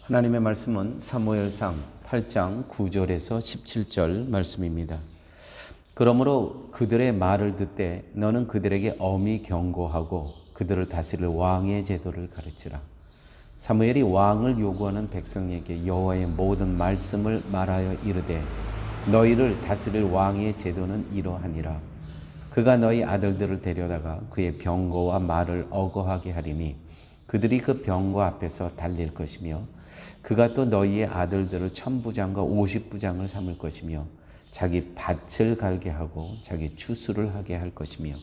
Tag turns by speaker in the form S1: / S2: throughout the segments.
S1: 하나님의 말씀은 사무엘상 8장 9절에서 17절 말씀입니다. 그러므로 그들의 말을 듣되 너는 그들에게 엄히 경고하고 그들을 다스릴 왕의 제도를 가르치라. 사무엘이 왕을 요구하는 백성에게 여호와의 모든 말씀을 말하여 이르되 너희를 다스릴 왕의 제도는 이러하니라. 그가 너희 아들들을 데려다가 그의 병거와 말을 어거하게 하리니 그들이 그 병거 앞에서 달릴 것이며 그가 또 너희의 아들들을 1000부장과 50부장을 삼을 것이며 자기 밭을 갈게 하고 자기 추수를 하게 할 것이며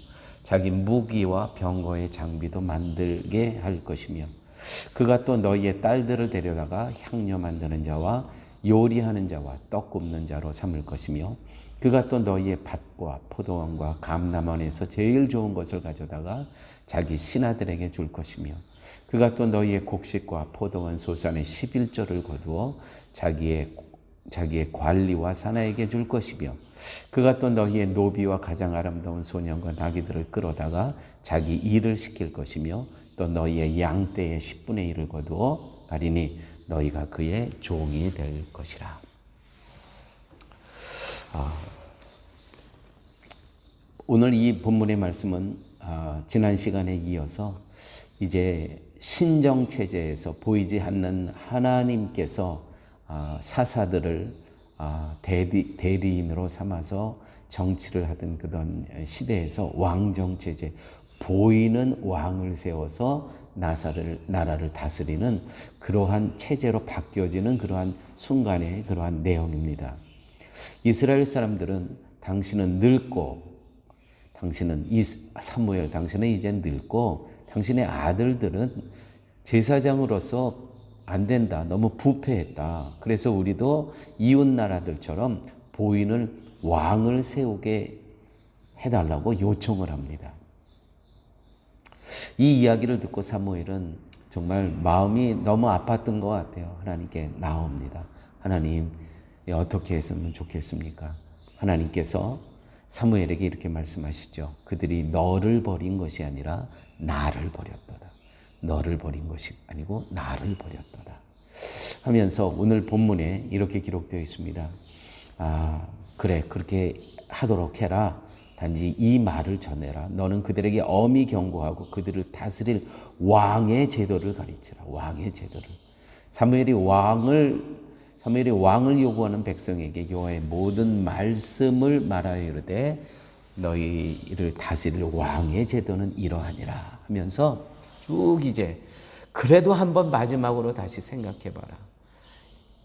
S1: 자기 무기와 병거의 장비도 만들게 할 것이며 그가 또 너희의 딸들을 데려다가 향료 만드는 자와 요리하는 자와 떡 굽는 자로 삼을 것이며 그가 또 너희의 밭과 포도원과 감람원에서 제일 좋은 것을 가져다가 자기 신하들에게 줄 것이며 그가 또 너희의 곡식과 포도원 소산의 11조를 거두어 자기의 관리와 사나에게 줄 것이며 그가 또 너희의 노비와 가장 아름다운 소년과 나귀들을 끌어다가 자기 일을 시킬 것이며 또 너희의 양떼의 10분의 1을 거두어 가리니 너희가 그의 종이 될 것이라. 오늘 이 본문의 말씀은 지난 시간에 이어서 이제 신정체제에서 보이지 않는 하나님께서 사사들을 대리인으로 삼아서 정치를 하던 그런 시대에서 왕정체제, 보이는 왕을 세워서 나라를 다스리는 그러한 체제로 바뀌어지는 그러한 순간의 그러한 내용입니다. 이스라엘 사람들은 당신은 사무엘, 당신은 이제 늙고 당신의 아들들은 제사장으로서 안 된다. 너무 부패했다. 그래서 우리도 이웃 나라들처럼 보이는 왕을 세우게 해달라고 요청을 합니다. 이 이야기를 듣고 사무엘은 정말 마음이 너무 아팠던 것 같아요. 하나님께 나옵니다. 하나님, 어떻게 했으면 좋겠습니까? 하나님께서 사무엘에게 이렇게 말씀하시죠. 그들이 너를 버린 것이 아니라 나를 버렸도다. 너를 버린 것이 아니고 나를 버렸도다. 하면서 오늘 본문에 이렇게 기록되어 있습니다. 그래, 그렇게 하도록 해라. 단지 이 말을 전해라. 너는 그들에게 엄히 경고하고 그들을 다스릴 왕의 제도를 가르치라. 왕의 제도를. 사무엘이 왕을 요구하는 백성에게 여호와의 모든 말씀을 말하여 이르되 너희를 다스릴 왕의 제도는 이러하니라 하면서 쭉 이제 그래도 한번 마지막으로 다시 생각해봐라.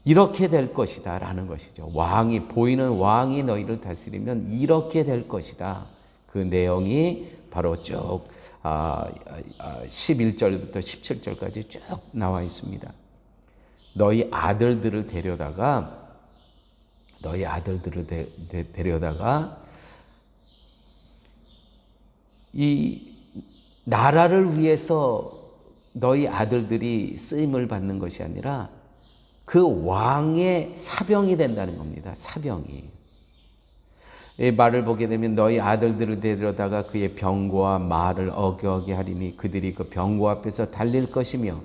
S1: 이렇게 될 것이다 라는 것이죠. 보이는 왕이 너희를 다스리면 이렇게 될 것이다. 그 내용이 바로 쭉 11절부터 17절까지 쭉 나와 있습니다. 너희 아들들을 데려다가 이 나라를 위해서 너희 아들들이 쓰임을 받는 것이 아니라 그 왕의 사병이 된다는 겁니다. 사병이. 이 말을 보게 되면 너희 아들들을 데려다가 그의 병거와 말을 어겨게 하리니 그들이 그 병거 앞에서 달릴 것이며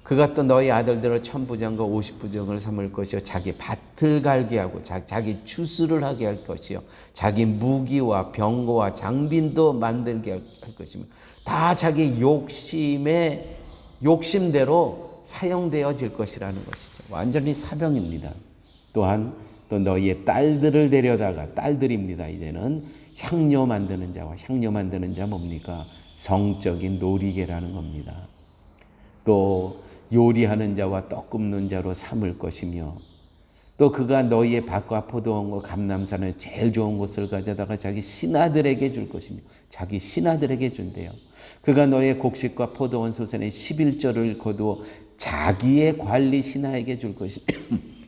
S1: 그가 또 너희 아들들을 1000부장과 50부장을 삼을 것이요 자기 밭을 갈게 하고 자기 추수를 하게 할 것이요 자기 무기와 병거와 장빈도 만들게 할 것이며 다 자기 욕심대로 사용되어질 것이라는 것이죠. 완전히 사병입니다. 또한 또 너희의 딸들을 데려다가 딸들입니다. 이제는 향료 만드는 자 뭡니까? 성적인 놀이개라는 겁니다. 또 요리하는 자와 떡 굽는 자로 삼을 것이며 또 그가 너희의 밭과 포도원과 감람산의 제일 좋은 것을 가져다가 자기 신하들에게 줄 것이며 자기 신하들에게 준대요. 그가 너희의 곡식과 포도원 소산의 11조를 거두어 자기의 관리 신하에게 줄 것이며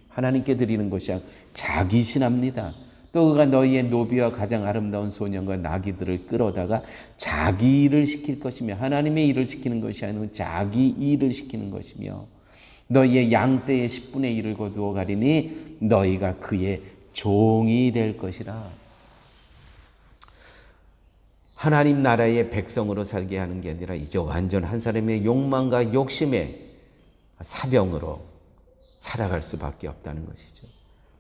S1: 하나님께 드리는 것이 아니라 자기 신합니다. 또 그가 너희의 노비와 가장 아름다운 소년과 나귀들을 끌어다가 자기 일을 시킬 것이며 하나님의 일을 시키는 것이 아니고 자기 일을 시키는 것이며 너희의 양떼의 10분의 1을 거두어 가리니 너희가 그의 종이 될 것이라. 하나님 나라의 백성으로 살게 하는 게 아니라 이제 완전 한 사람의 욕망과 욕심의 사병으로 살아갈 수밖에 없다는 것이죠.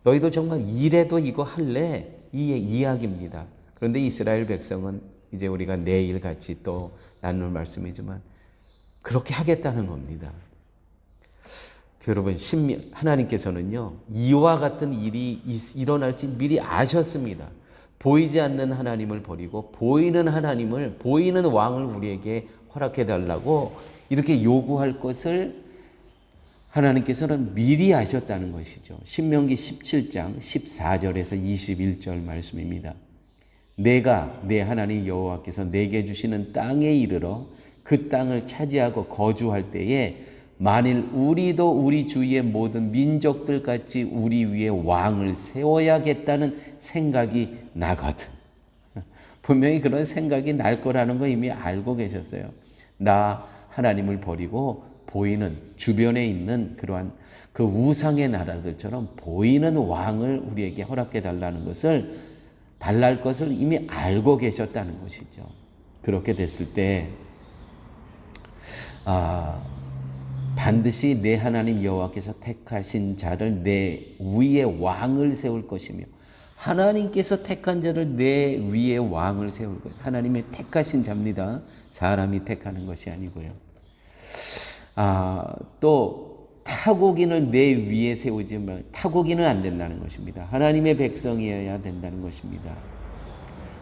S1: 너희들 정말 이래도 이거 할래? 이 이야기입니다. 그런데 이스라엘 백성은 이제 우리가 내일 같이 또 나눌 말씀이지만 그렇게 하겠다는 겁니다. 여러분, 하나님께서는요, 이와 같은 일이 일어날지 미리 아셨습니다. 보이지 않는 하나님을 버리고 보이는 하나님을, 보이는 왕을 우리에게 허락해 달라고 이렇게 요구할 것을 하나님께서는 미리 아셨다는 것이죠. 신명기 17장 14절에서 21절 말씀입니다. 내가 내 하나님 여호와께서 내게 주시는 땅에 이르러 그 땅을 차지하고 거주할 때에 만일 우리도 우리 주위의 모든 민족들 같이 우리 위에 왕을 세워야겠다는 생각이 나거든. 분명히 그런 생각이 날 거라는 거 이미 알고 계셨어요. 나 하나님을 버리고 보이는 주변에 있는 그러한 그 우상의 나라들처럼 보이는 왕을 우리에게 허락해 달라는 것을 달랄 것을 이미 알고 계셨다는 것이죠. 그렇게 됐을 때 반드시 내 하나님 여호와께서 택하신 자를 내 위에 왕을 세울 것이며, 하나님께서 택한 자를 내 위에 왕을 세울 것. 하나님의 택하신 자입니다. 사람이 택하는 것이 아니고요. 또 타국인을 내 위에 세우지만 타국인은 안 된다는 것입니다. 하나님의 백성이어야 된다는 것입니다.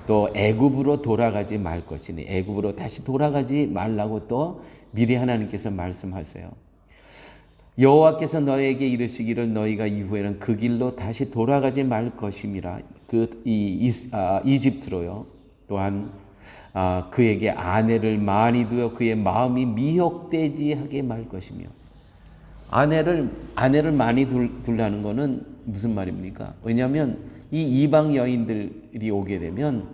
S1: 또 애굽으로 돌아가지 말 것이니, 애굽으로 다시 돌아가지 말라고 또 미리 하나님께서 말씀하세요. 여호와께서 너에게 이르시기를 너희가 이후에는 그 길로 다시 돌아가지 말 것임이라. 이집트로요. 또한 그에게 아내를 많이 두어 그의 마음이 미혹되지 하게 말 것이며. 아내를 많이 둘라는 것은 무슨 말입니까? 왜냐하면 이 이방 여인들이 오게 되면,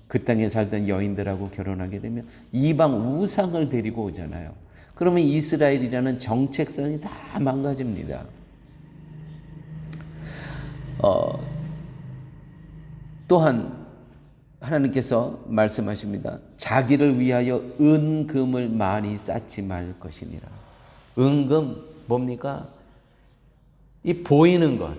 S1: 그 땅에 살던 여인들하고 결혼하게 되면 이방 우상을 데리고 오잖아요. 그러면 이스라엘이라는 정체성이 다 망가집니다. 또한 하나님께서 말씀하십니다. 자기를 위하여 은금을 많이 쌓지 말 것이니라. 은금 뭡니까? 이 보이는 것,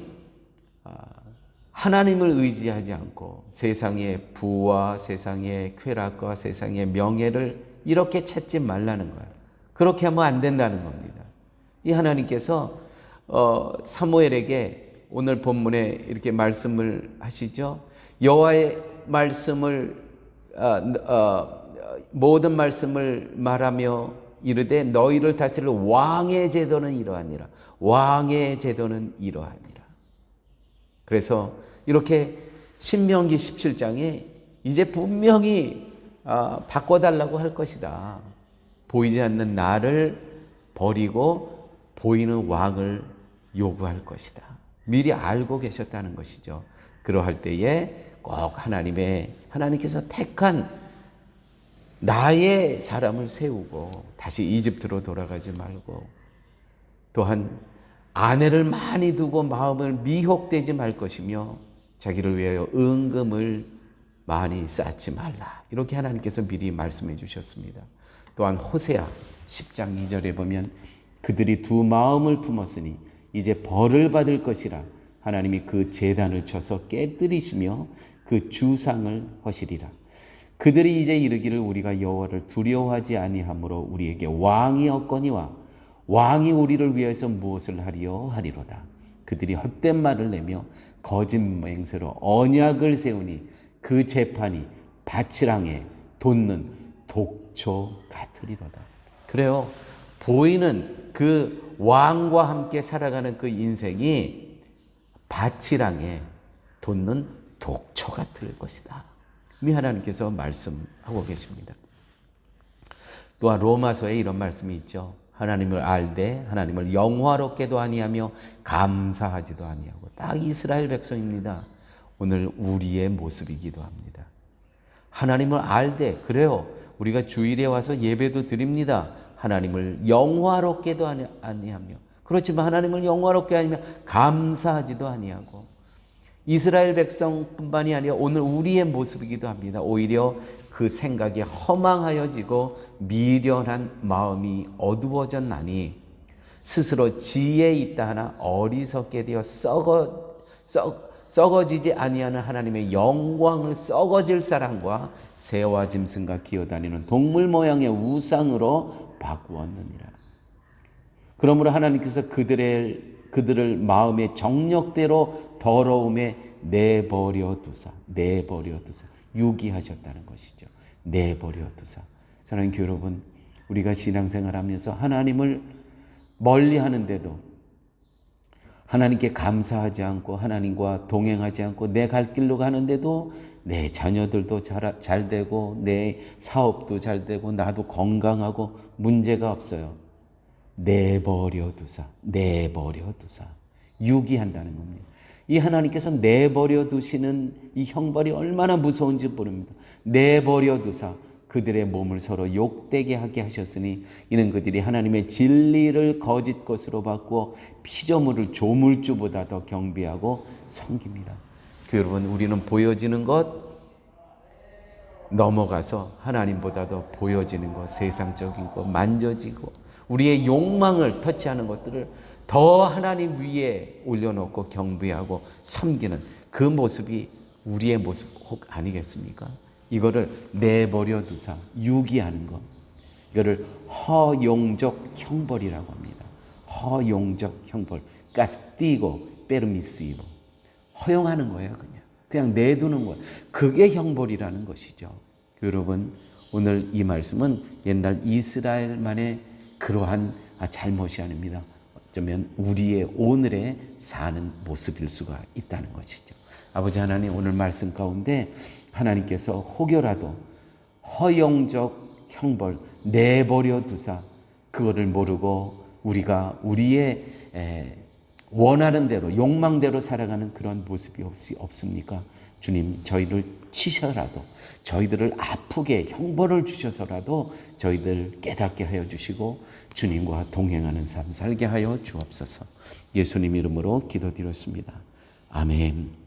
S1: 하나님을 의지하지 않고 세상의 부와 세상의 쾌락과 세상의 명예를 이렇게 찾지 말라는 거예요. 그렇게 하면 안 된다는 겁니다. 이 하나님께서 사무엘에게 오늘 본문에 이렇게 말씀을 하시죠. 여호와의 말씀을 모든 말씀을 말하며 이르되 너희를 다스릴 왕의 제도는 이러하니라. 왕의 제도는 이러하니라. 그래서 이렇게 신명기 17장에 이제 분명히 바꿔달라고 할 것이다. 보이지 않는 나를 버리고 보이는 왕을 요구할 것이다. 미리 알고 계셨다는 것이죠. 그러할 때에 꼭 하나님께서 택한 나의 사람을 세우고 다시 이집트로 돌아가지 말고, 또한 아내를 많이 두고 마음을 미혹되지 말 것이며 자기를 위하여 은금을 많이 쌓지 말라. 이렇게 하나님께서 미리 말씀해 주셨습니다. 또한 호세아 10장 2절에 보면 그들이 두 마음을 품었으니 이제 벌을 받을 것이라. 하나님이 그 제단을 쳐서 깨뜨리시며 그 주상을 허시리라. 그들이 이제 이르기를 우리가 여호와를 두려워하지 아니하므로 우리에게 왕이 없거니와 왕이 우리를 위해서 무엇을 하리요 하리로다. 그들이 헛된 말을 내며 거짓 맹세로 언약을 세우니 그 재판이 밭이랑에 돋는 독초 같으리로다. 그래요. 보이는 그 왕과 함께 살아가는 그 인생이 밭이랑에 돋는 독초 같을 것이다. 이 하나님께서 말씀하고 계십니다. 또한 로마서에 이런 말씀이 있죠. 하나님을 알되 하나님을 영화롭게도 아니하며 감사하지도 아니하고. 딱 이스라엘 백성입니다. 오늘 우리의 모습이기도 합니다. 하나님을 알되, 그래요. 우리가 주일에 와서 예배도 드립니다. 하나님을 영화롭게도 아니하며, 그렇지만 하나님을 영화롭게 아니며 감사하지도 아니하고. 이스라엘 백성뿐만이 아니라 오늘 우리의 모습이기도 합니다. 오히려 그 생각이 허망하여지고 미련한 마음이 어두워졌나니 스스로 지혜 있다 하나 어리석게 되어 썩어지지 아니하는 하나님의 영광을 썩어질 사람과 새와 짐승과 기어다니는 동물 모양의 우상으로 바꾸었느니라. 그러므로 하나님께서 그들을 마음의 정력대로 더러움에 내버려 두사 유기하셨다는 것이죠. 내버려 두사. 사랑하는 교회 여러분, 우리가 신앙생활하면서 하나님을 멀리 하는데도, 하나님께 감사하지 않고 하나님과 동행하지 않고 내 갈 길로 가는데도 내 자녀들도 잘 되고 내 사업도 잘 되고 나도 건강하고 문제가 없어요. 내버려 두사 유기한다는 겁니다. 이 하나님께서 내버려 두시는 이 형벌이 얼마나 무서운지 모릅니다. 내버려 두사 그들의 몸을 서로 욕되게 하게 하셨으니 이는 그들이 하나님의 진리를 거짓 것으로 바꾸어 피조물을 조물주보다 더 경배하고 섬깁니다. 여러분, 우리는 보여지는 것 넘어가서 하나님보다 더 보여지는 것, 세상적인 것, 만져지고 우리의 욕망을 터치하는 것들을 더 하나님 위에 올려놓고 경배하고 섬기는 그 모습이 우리의 모습 혹 아니겠습니까? 이거를 내버려 두사 유기하는 것, 이거를 허용적 형벌이라고 합니다. 허용적 형벌, castigo permisivo, 허용하는 거예요. 그냥 내두는 거예요. 그게 형벌이라는 것이죠. 여러분, 오늘 이 말씀은 옛날 이스라엘만의 그러한 잘못이 아닙니다. 어쩌면 우리의 오늘에 사는 모습일 수가 있다는 것이죠. 아버지 하나님, 오늘 말씀 가운데 하나님께서 혹여라도 허용적 형벌 내버려 두사 그거를 모르고 우리가 우리의 원하는 대로 욕망대로 살아가는 그런 모습이 혹시 없습니까? 주님, 저희를 치셔라도 저희들을 아프게 형벌을 주셔서라도 저희들 깨닫게 하여 주시고 주님과 동행하는 삶 살게 하여 주옵소서. 예수님 이름으로 기도드렸습니다. 아멘.